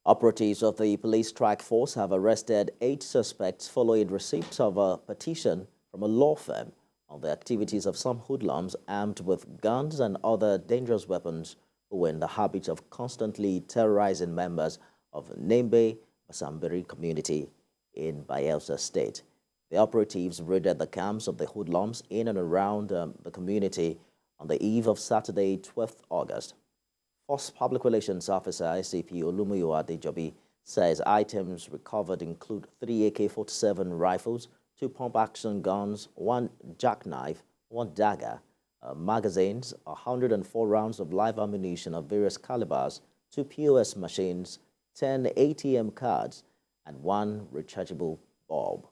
Operatives of the police strike force have arrested 8 suspects following receipt of a petition from a law firm on the activities of some hoodlums armed with guns and other dangerous weapons who were in the habit of constantly terrorizing members of Nembe Bassambiri Community in Bayelsa State. The operatives raided the camps of the hoodlums in and around the community on the eve of Saturday, 12th August. Force Public Relations Officer ICP Olumuyiwa adejobi says items recovered include 3 AK-47 rifles, 2 pump-action guns, 1 jackknife, 1 dagger, magazines, 104 rounds of live ammunition of various calibers, 2 POS machines, 10 ATM cards, and 1 rechargeable bulb.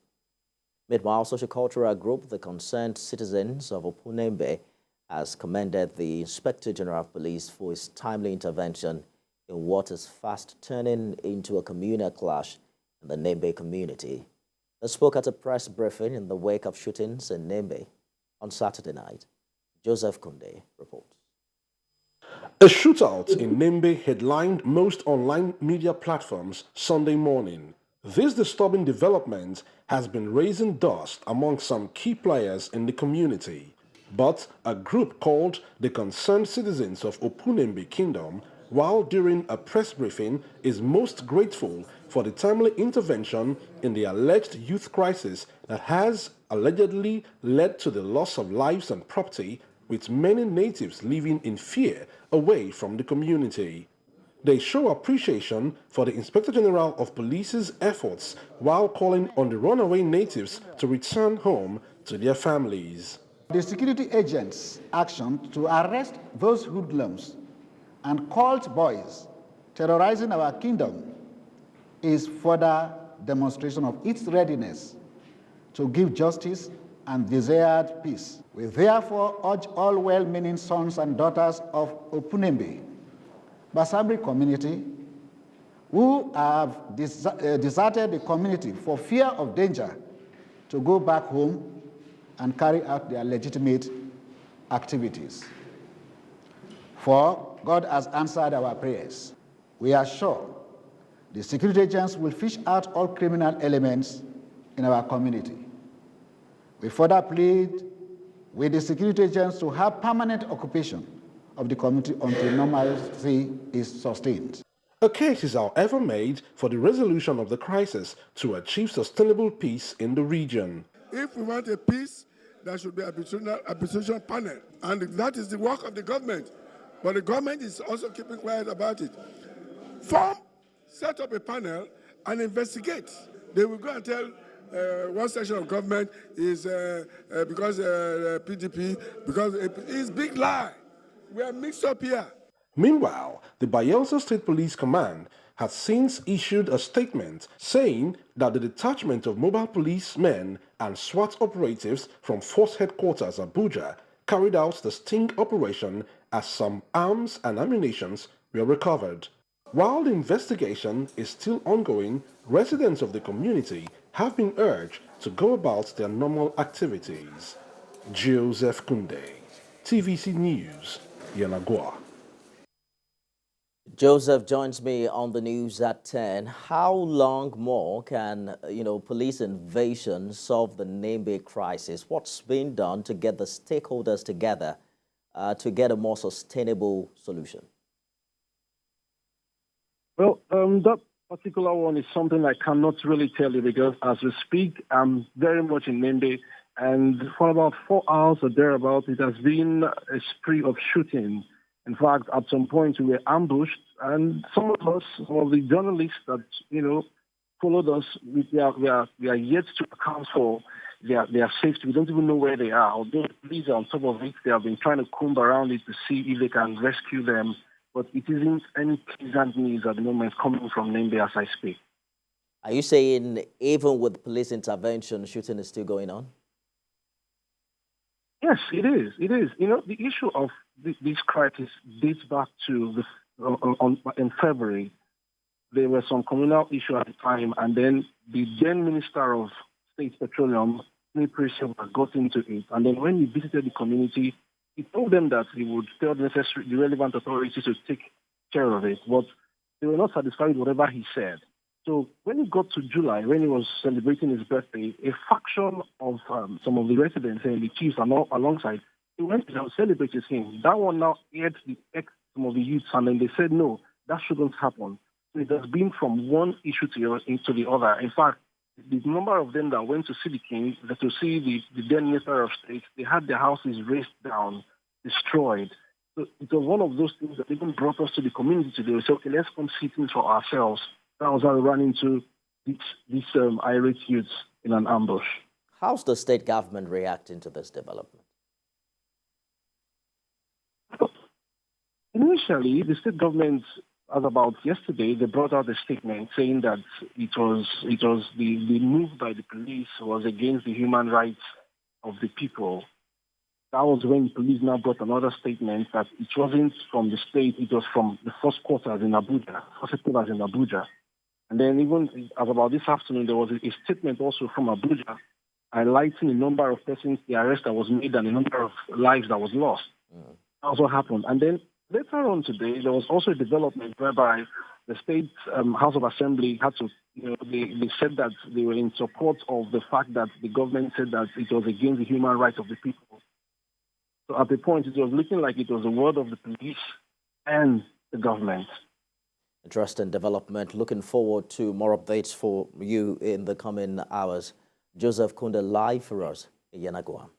Meanwhile, socio-cultural group The Concerned Citizens of Nembe has commended the Inspector General of Police for his timely intervention in what is fast turning into a communal clash in the Nembe community. They spoke at a press briefing in the wake of shootings in Nembe on Saturday night. Joseph Kunde reports. A shootout in Nembe headlined most online media platforms Sunday morning. This disturbing development has been raising dust among some key players in the community. But a group called the Concerned Citizens of Opunembe Kingdom, while during a press briefing, is most grateful for the timely intervention in the alleged youth crisis that has allegedly led to the loss of lives and property, with many natives living in fear away from the community. They show appreciation for the Inspector General of Police's efforts while calling on the runaway natives to return home to their families. The security agents' action to arrest those hoodlums and cult boys terrorizing our kingdom is further demonstration of its readiness to give justice and desired peace. We therefore urge all well-meaning sons and daughters of Opunembe Bassambiri Community who have deserted the community for fear of danger to go back home and carry out their legitimate activities. For God has answered our prayers. We are sure the security agents will fish out all criminal elements in our community. We further plead with the security agents to have permanent occupation of the community until normalcy is sustained. A case is however made for the resolution of the crisis to achieve sustainable peace in the region. If we want a peace, there should be an arbitration panel, and that is the work of the government. But the government is also keeping quiet about it. Set up a panel and investigate. They will go and tell one section of government is because PDP, because it's big lie. We are mixed up here. Meanwhile, the Bayelsa State Police Command has since issued a statement saying that the detachment of mobile policemen and SWAT operatives from Force Headquarters Abuja carried out the sting operation as some arms and ammunition were recovered. While the investigation is still ongoing, residents of the community have been urged to go about their normal activities. Joseph Kunde, TVC News, Yanagua. Joseph joins me on the news at 10. How long more can, police invasion solve the Nembe crisis? What's being done to get the stakeholders together to get a more sustainable solution? Well, that particular one is something I cannot really tell you because as we speak, I'm very much in Nembe, and for about 4 hours or thereabouts, it has been a spree of shooting. In fact, at some point we were ambushed, and some of the journalists that followed us, we are yet to account for their safety. We don't even know where they are. Although the police are on top of it, they have been trying to comb around it to see if they can rescue them. But it isn't any pleasant news at the moment coming from Nembe as I speak. Are you saying even with police intervention, shooting is still going on? Yes, it is. It is. The issue of this crisis dates back to in February. There were some communal issues at the time, and then the then Minister of State Petroleum, got into it. And then when he visited the community, he told them that he would tell the relevant authorities to take care of it. But They were not satisfied with whatever he said. So when it got to July, when he was celebrating his birthday, a faction of some of the residents and the chiefs alongside, they went to celebrate with him. That one now aired some of the youths, and then they said, no, that shouldn't happen. So it has been from one issue to the other. In fact, the number of them that went to see the king, to see the then Minister of State, they had their houses razed down, destroyed. So it was one of those things that even brought us to the community today. We said, okay, let's come see things for ourselves. That was how we ran into these irate youths in an ambush. How's the state government reacting to this development? Initially, the state government, as about yesterday, they brought out a statement saying that it was the move by the police was against the human rights of the people. That was when the police now brought another statement that it wasn't from the state, it was from the first quarters in Abuja, first headquarters in Abuja. And then even as about this afternoon, there was a statement also from Abuja highlighting the number of persons, the arrest that was made and the number of lives that was lost. That was what happened. And then later on today, there was also a development whereby the state House of Assembly had to, they said that they were in support of the fact that the government said that it was against the human rights of the people. So at the point, it was looking like it was the word of the police and the government. Interesting development. Looking forward to more updates for you in the coming hours. Joseph Kunda live for us in Yanagua.